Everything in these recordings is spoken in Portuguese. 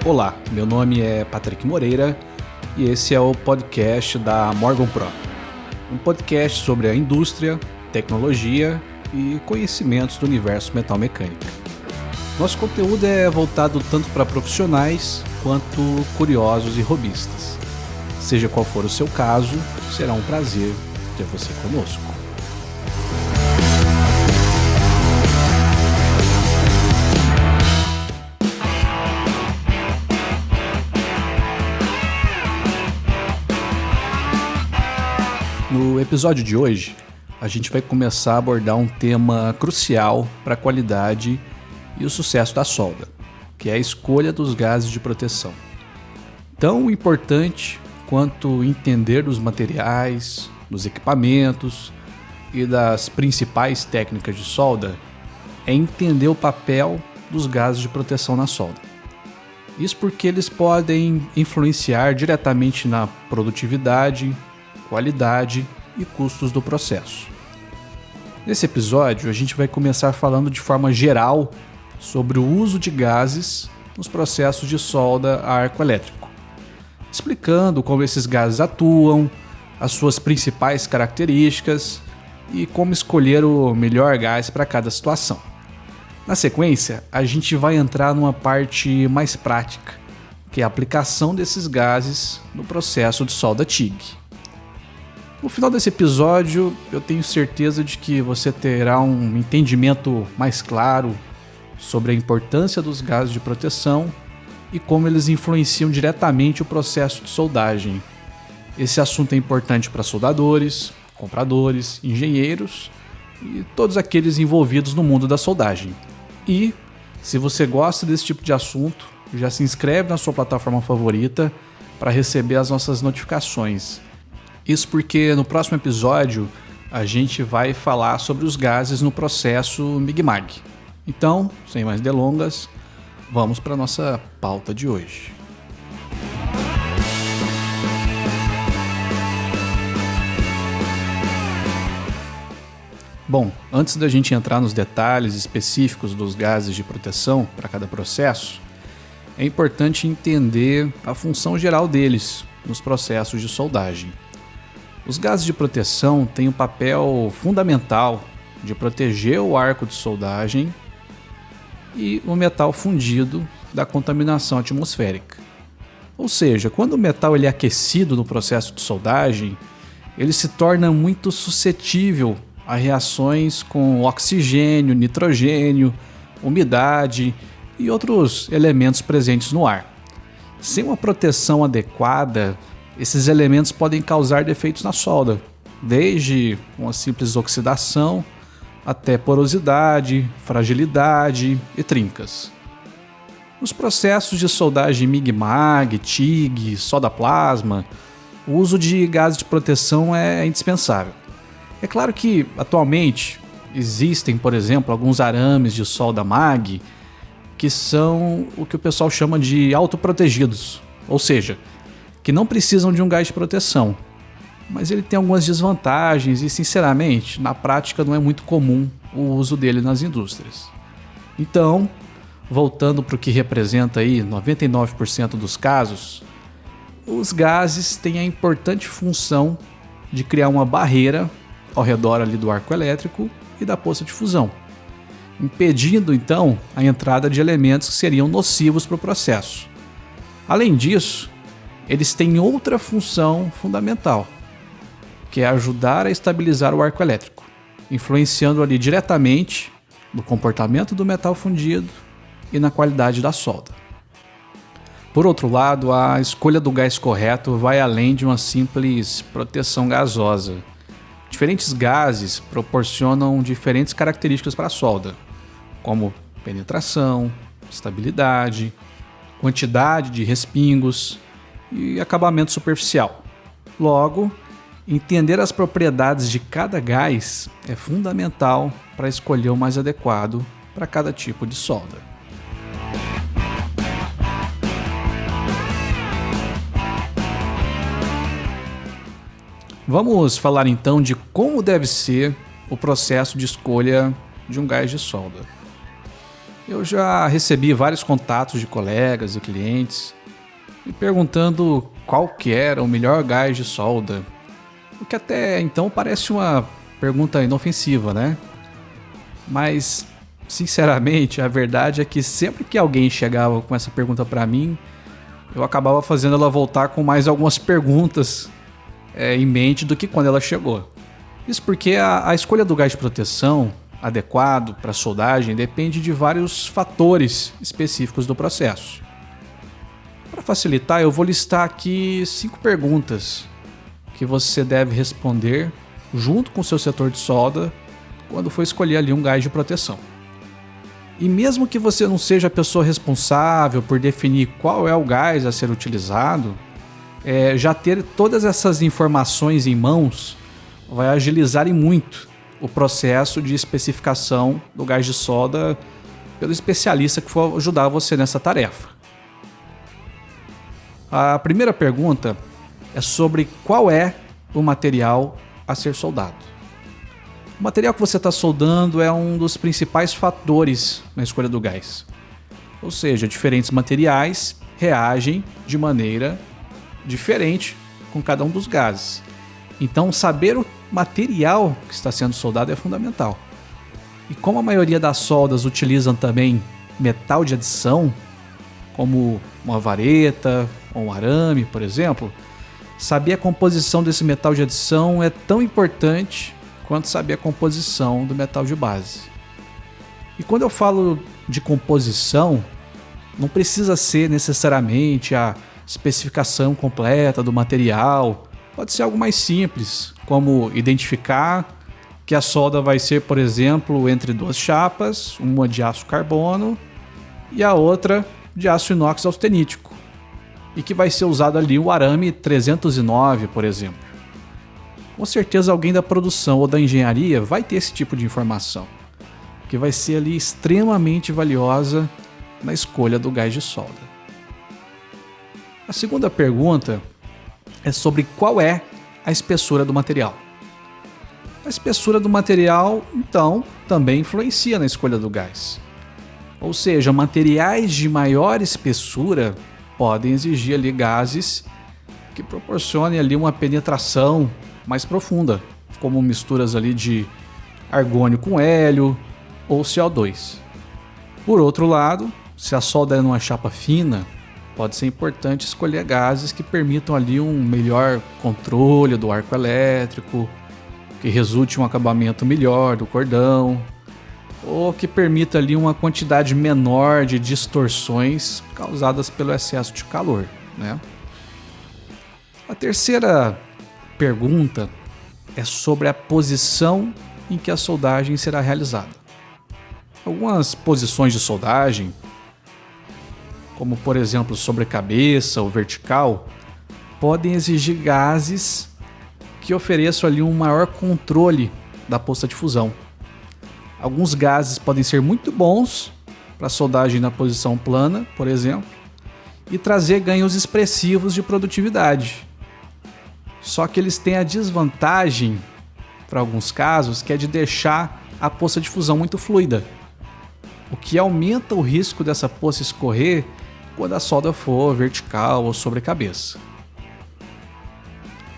Olá, meu nome é Patrick Moreira e esse é o podcast da Morgan Pro. Um podcast sobre a indústria, tecnologia e conhecimentos do universo metal-mecânica. Nosso conteúdo é voltado tanto para profissionais quanto curiosos e hobbyistas. Seja qual for o seu caso, será um prazer ter você conosco. No episódio de hoje, a gente vai começar a abordar um tema crucial para a qualidade e o sucesso da solda, que é a escolha dos gases de proteção. Tão importante quanto entender dos materiais, dos equipamentos e das principais técnicas de solda é entender o papel dos gases de proteção na solda. Isso porque eles podem influenciar diretamente na produtividade, qualidade e custos do processo. Nesse episódio, a gente vai começar falando de forma geral sobre o uso de gases nos processos de solda a arco elétrico, explicando como esses gases atuam, as suas principais características e como escolher o melhor gás para cada situação. Na sequência, a gente vai entrar numa parte mais prática, que é a aplicação desses gases no processo de solda TIG. No final desse episódio, eu tenho certeza de que você terá um entendimento mais claro sobre a importância dos gases de proteção e como eles influenciam diretamente o processo de soldagem. Esse assunto é importante para soldadores, compradores, engenheiros e todos aqueles envolvidos no mundo da soldagem. E, se você gosta desse tipo de assunto, já se inscreve na sua plataforma favorita para receber as nossas notificações. Isso porque no próximo episódio a gente vai falar sobre os gases no processo MIG-MAG. Então, sem mais delongas, vamos para a nossa pauta de hoje. Bom, antes da gente entrar nos detalhes específicos dos gases de proteção para cada processo, é importante entender a função geral deles nos processos de soldagem. Os gases de proteção têm um papel fundamental de proteger o arco de soldagem e o metal fundido da contaminação atmosférica. Ou seja, quando o metal é aquecido no processo de soldagem, ele se torna muito suscetível a reações com oxigênio, nitrogênio, umidade e outros elementos presentes no ar. Sem uma proteção adequada, esses elementos podem causar defeitos na solda, desde uma simples oxidação até porosidade, fragilidade e trincas. Nos processos de soldagem MIG-MAG, TIG, solda plasma, o uso de gases de proteção é indispensável. É claro que, atualmente, existem, por exemplo, alguns arames de solda MAG que são o que o pessoal chama de autoprotegidos, ou seja, que não precisam de um gás de proteção, mas ele tem algumas desvantagens e, sinceramente, na prática não é muito comum o uso dele nas indústrias. Então, voltando para o que representa aí 99% dos casos, os gases têm a importante função de criar uma barreira ao redor ali do arco elétrico e da poça de fusão, impedindo então a entrada de elementos que seriam nocivos para o processo. Além disso, eles têm outra função fundamental, que é ajudar a estabilizar o arco elétrico, influenciando ali diretamente no comportamento do metal fundido e na qualidade da solda. Por outro lado, a escolha do gás correto vai além de uma simples proteção gasosa. Diferentes gases proporcionam diferentes características para a solda, como penetração, estabilidade, quantidade de respingos e acabamento superficial. Logo, entender as propriedades de cada gás é fundamental para escolher o mais adequado para cada tipo de solda. Vamos falar então de como deve ser o processo de escolha de um gás de solda. Eu já recebi vários contatos de colegas e clientes me perguntando qual que era o melhor gás de solda, o que até então parece uma pergunta inofensiva, né? Mas, sinceramente, a verdade é que sempre que alguém chegava com essa pergunta para mim, eu acabava fazendo ela voltar com mais algumas perguntas em mente do que quando ela chegou. Isso porque a escolha do gás de proteção adequado para soldagem depende de vários fatores específicos do processo. Para facilitar, eu vou listar aqui 5 perguntas que você deve responder junto com o seu setor de solda quando for escolher ali um gás de proteção. E mesmo que você não seja a pessoa responsável por definir qual é o gás a ser utilizado, já ter todas essas informações em mãos vai agilizar e muito o processo de especificação do gás de solda pelo especialista que for ajudar você nessa tarefa. A primeira pergunta é sobre qual é o material a ser soldado. O material que você está soldando é um dos principais fatores na escolha do gás. Ou seja, diferentes materiais reagem de maneira diferente com cada um dos gases. Então, saber o material que está sendo soldado é fundamental. E como a maioria das soldas utilizam também metal de adição, como uma vareta ou um arame, por exemplo, saber a composição desse metal de adição é tão importante quanto saber a composição do metal de base. E quando eu falo de composição, não precisa ser necessariamente a especificação completa do material. Pode ser algo mais simples, como identificar que a solda vai ser, por exemplo, entre 2 chapas, uma de aço carbono e a outra de aço inox austenítico, e que vai ser usado ali o arame 309, por exemplo. Com certeza alguém da produção ou da engenharia vai ter esse tipo de informação, que vai ser ali extremamente valiosa na escolha do gás de solda. A segunda pergunta é sobre qual é a espessura do material. A espessura do material, então, também influencia na escolha do gás. Ou seja, materiais de maior espessura podem exigir ali gases que proporcionem ali uma penetração mais profunda, como misturas ali de argônio com hélio ou CO2. Por outro lado, se a solda é numa chapa fina, pode ser importante escolher gases que permitam ali um melhor controle do arco elétrico, que resulte em um acabamento melhor do cordão, ou que permita ali uma quantidade menor de distorções causadas pelo excesso de calor, né? A terceira pergunta é sobre a posição em que a soldagem será realizada. Algumas posições de soldagem, como por exemplo sobre cabeça ou vertical, podem exigir gases que ofereçam ali um maior controle da poça de fusão. Alguns gases podem ser muito bons para soldagem na posição plana, por exemplo, e trazer ganhos expressivos de produtividade. Só que eles têm a desvantagem, para alguns casos, que é de deixar a poça de fusão muito fluida, o que aumenta o risco dessa poça escorrer quando a solda for vertical ou sobre cabeça.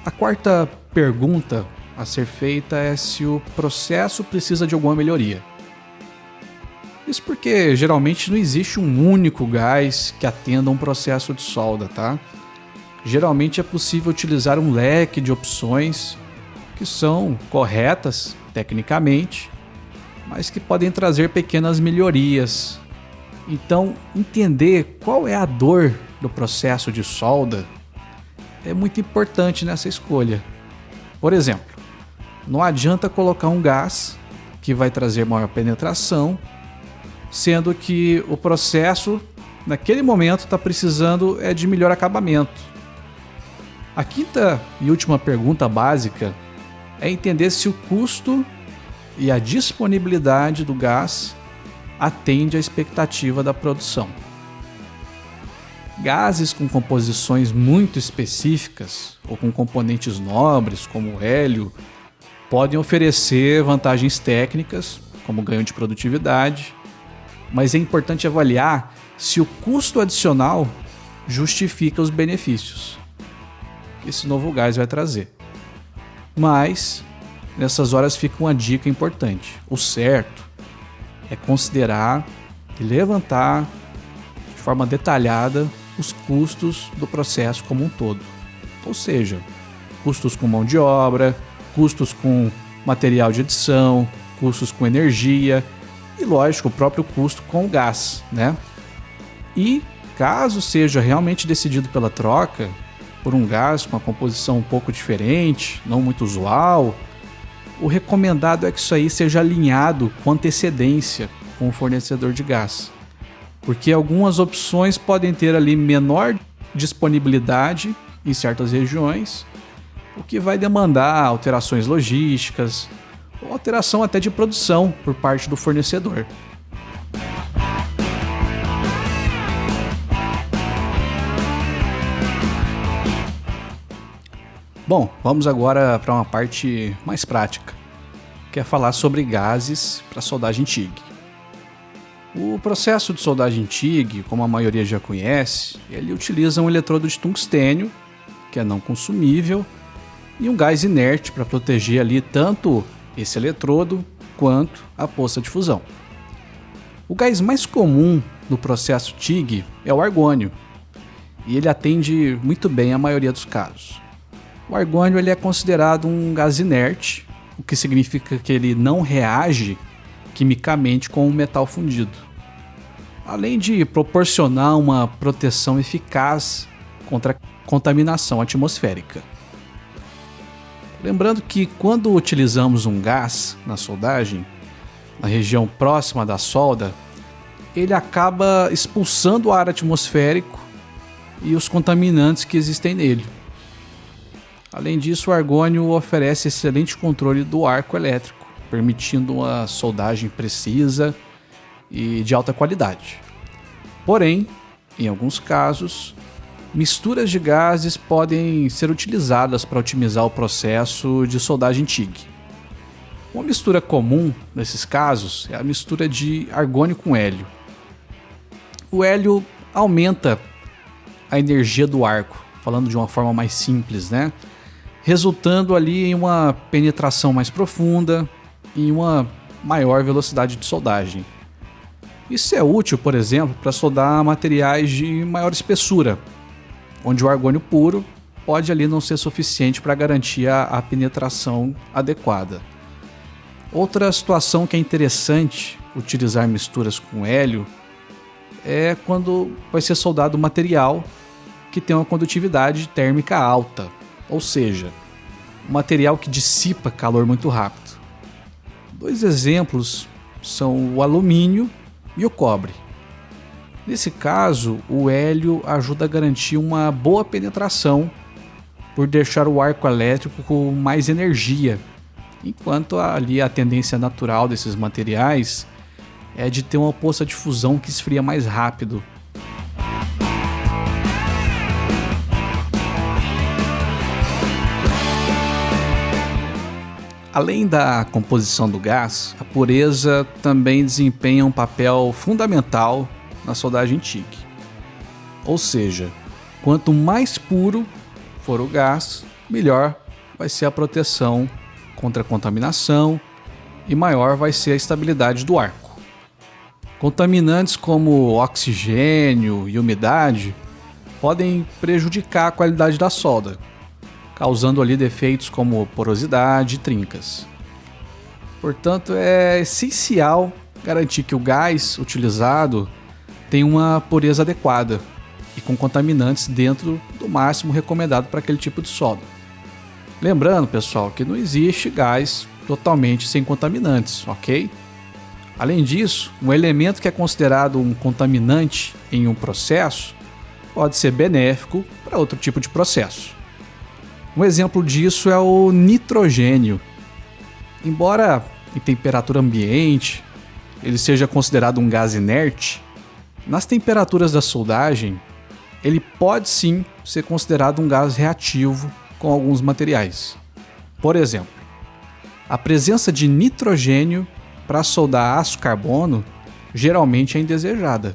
A quarta pergunta a ser feita é se o processo precisa de alguma melhoria. Isso porque geralmente não existe um único gás que atenda a um processo de solda, tá? Geralmente é possível utilizar um leque de opções que são corretas tecnicamente, mas que podem trazer pequenas melhorias. Então, entender qual é a dor do processo de solda é muito importante nessa escolha. Por exemplo, não adianta colocar um gás que vai trazer maior penetração, sendo que o processo, naquele momento, está precisando de melhor acabamento. A quinta e última pergunta básica é entender se o custo e a disponibilidade do gás atende à expectativa da produção. Gases com composições muito específicas ou com componentes nobres, como o hélio, podem oferecer vantagens técnicas, como ganho de produtividade, mas é importante avaliar se o custo adicional justifica os benefícios que esse novo gás vai trazer. Mas, nessas horas fica uma dica importante. O certo é considerar e levantar de forma detalhada os custos do processo como um todo. Ou seja, custos com mão de obra, custos com material de adição, custos com energia e, lógico, o próprio custo com o gás, né? E, caso seja realmente decidido pela troca por um gás com uma composição um pouco diferente, não muito usual, o recomendado é que isso aí seja alinhado com antecedência com o fornecedor de gás, porque algumas opções podem ter ali menor disponibilidade em certas regiões, o que vai demandar alterações logísticas ou alteração até de produção por parte do fornecedor. Bom, vamos agora para uma parte mais prática, que é falar sobre gases para soldagem TIG. O processo de soldagem TIG, como a maioria já conhece, ele utiliza um eletrodo de tungstênio, que é não consumível, e um gás inerte para proteger ali tanto esse eletrodo quanto a poça de fusão. O gás mais comum no processo TIG é o argônio, e ele atende muito bem a maioria dos casos. O argônio ele é considerado um gás inerte, o que significa que ele não reage quimicamente com o metal fundido, além de proporcionar uma proteção eficaz contra a contaminação atmosférica. Lembrando que quando utilizamos um gás na soldagem, na região próxima da solda, ele acaba expulsando o ar atmosférico e os contaminantes que existem nele. Além disso, o argônio oferece excelente controle do arco elétrico, permitindo uma soldagem precisa e de alta qualidade. Porém, em alguns casos, misturas de gases podem ser utilizadas para otimizar o processo de soldagem TIG. Uma mistura comum nesses casos é a mistura de argônio com hélio. O hélio aumenta a energia do arco, falando de uma forma mais simples, né? Resultando ali em uma penetração mais profunda e uma maior velocidade de soldagem. Isso é útil, por exemplo, para soldar materiais de maior espessura, onde o argônio puro pode ali não ser suficiente para garantir a penetração adequada. Outra situação que é interessante utilizar misturas com hélio é quando vai ser soldado material que tem uma condutividade térmica alta, ou seja, um material que dissipa calor muito rápido. Dois exemplos são o alumínio e o cobre. Nesse caso, o hélio ajuda a garantir uma boa penetração por deixar o arco elétrico com mais energia, enquanto ali a tendência natural desses materiais é de ter uma poça de fusão que esfria mais rápido. Além da composição do gás, a pureza também desempenha um papel fundamental na soldagem TIG. Ou seja, quanto mais puro for o gás, melhor vai ser a proteção contra a contaminação e maior vai ser a estabilidade do arco. Contaminantes como oxigênio e umidade podem prejudicar a qualidade da solda, causando ali defeitos como porosidade e trincas. Portanto, é essencial garantir que o gás utilizado tem uma pureza adequada e com contaminantes dentro do máximo recomendado para aquele tipo de solda. Lembrando, pessoal, que não existe gás totalmente sem contaminantes, ok? Além disso, um elemento que é considerado um contaminante em um processo pode ser benéfico para outro tipo de processo. Um exemplo disso é o nitrogênio. Embora em temperatura ambiente ele seja considerado um gás inerte, nas temperaturas da soldagem ele pode sim ser considerado um gás reativo com alguns materiais. Por exemplo, a presença de nitrogênio para soldar aço carbono geralmente é indesejada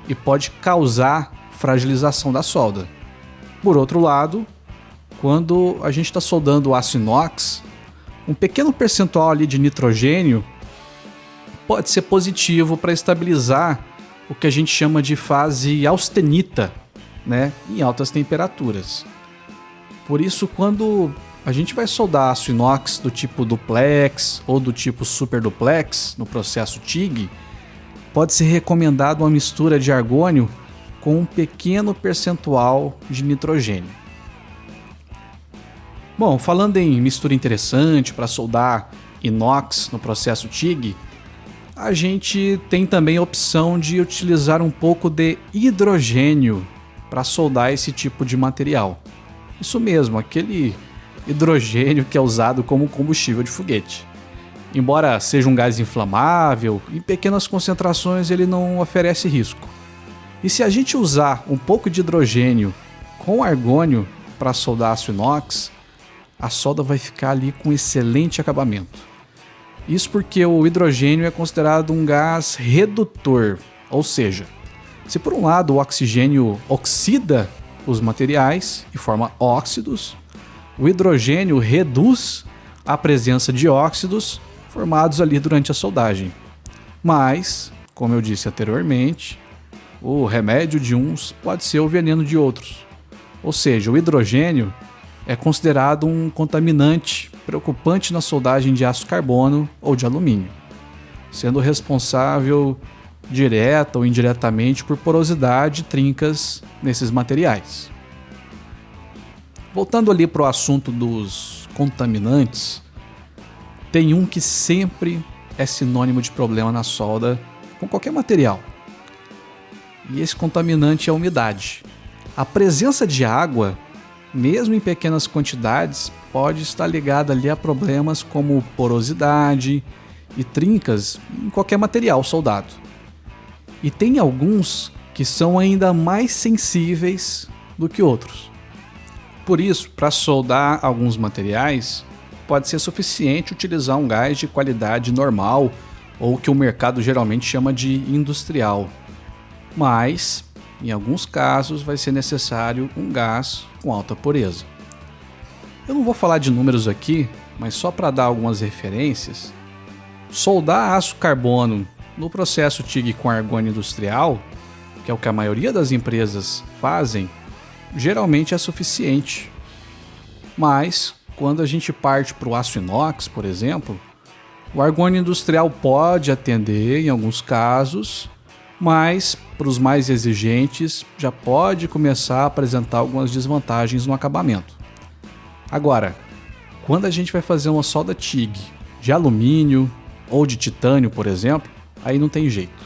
e pode causar fragilização da solda. Por outro lado, quando a gente está soldando o aço inox, um pequeno percentual ali de nitrogênio pode ser positivo para estabilizar o que a gente chama de fase austenita, né, em altas temperaturas. Por isso, quando a gente vai soldar aço inox do tipo duplex ou do tipo super duplex no processo TIG, pode ser recomendado uma mistura de argônio com um pequeno percentual de nitrogênio. Bom, falando em mistura interessante para soldar inox no processo TIG, a gente tem também a opção de utilizar um pouco de hidrogênio para soldar esse tipo de material. Isso mesmo, aquele hidrogênio que é usado como combustível de foguete. Embora seja um gás inflamável, em pequenas concentrações ele não oferece risco. E se a gente usar um pouco de hidrogênio com argônio para soldar aço inox, a solda vai ficar ali com excelente acabamento. Isso porque o hidrogênio é considerado um gás redutor, ou seja, se por um lado o oxigênio oxida os materiais e forma óxidos, o hidrogênio reduz a presença de óxidos formados ali durante a soldagem. Mas, como eu disse anteriormente, o remédio de uns pode ser o veneno de outros. Ou seja, o hidrogênio é considerado um contaminante preocupante na soldagem de aço carbono ou de alumínio, sendo responsável direta ou indiretamente por porosidade e trincas nesses materiais. Voltando ali para o assunto dos contaminantes, tem um que sempre é sinônimo de problema na solda com qualquer material. E esse contaminante é a umidade. A presença de água, mesmo em pequenas quantidades, pode estar ligada ali a problemas como porosidade e trincas em qualquer material soldado. E tem alguns que são ainda mais sensíveis do que outros. Por isso, para soldar alguns materiais, pode ser suficiente utilizar um gás de qualidade normal ou que o mercado geralmente chama de industrial. Mas, em alguns casos, vai ser necessário um gás com alta pureza. Eu não vou falar de números aqui, mas só para dar algumas referências, soldar aço carbono no processo TIG com argônio industrial, que é o que a maioria das empresas fazem, geralmente é suficiente. Mas, quando a gente parte para o aço inox, por exemplo, o argônio industrial pode atender em alguns casos, mas para os mais exigentes já pode começar a apresentar algumas desvantagens no acabamento. Agora, quando a gente vai fazer uma solda TIG de alumínio ou de titânio, por exemplo, aí não tem jeito.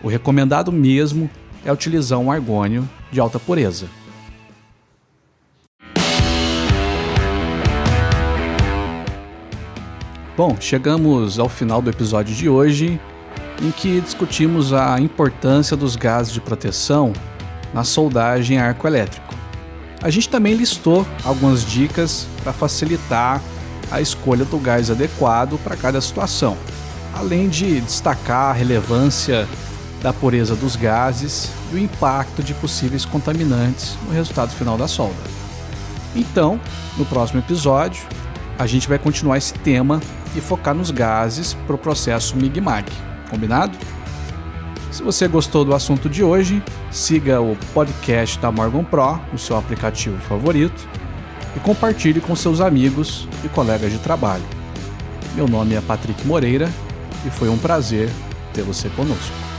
O recomendado mesmo é utilizar um argônio de alta pureza. Bom, chegamos ao final do episódio de hoje, em que discutimos a importância dos gases de proteção na soldagem a arco elétrico. A gente também listou algumas dicas para facilitar a escolha do gás adequado para cada situação, além de destacar a relevância da pureza dos gases e o impacto de possíveis contaminantes no resultado final da solda. Então, no próximo episódio, a gente vai continuar esse tema e focar nos gases para o processo MIG-MAG. Combinado? Se você gostou do assunto de hoje, siga o podcast da Morgan Pro no seu aplicativo favorito e compartilhe com seus amigos e colegas de trabalho. Meu nome é Patrick Moreira e foi um prazer ter você conosco.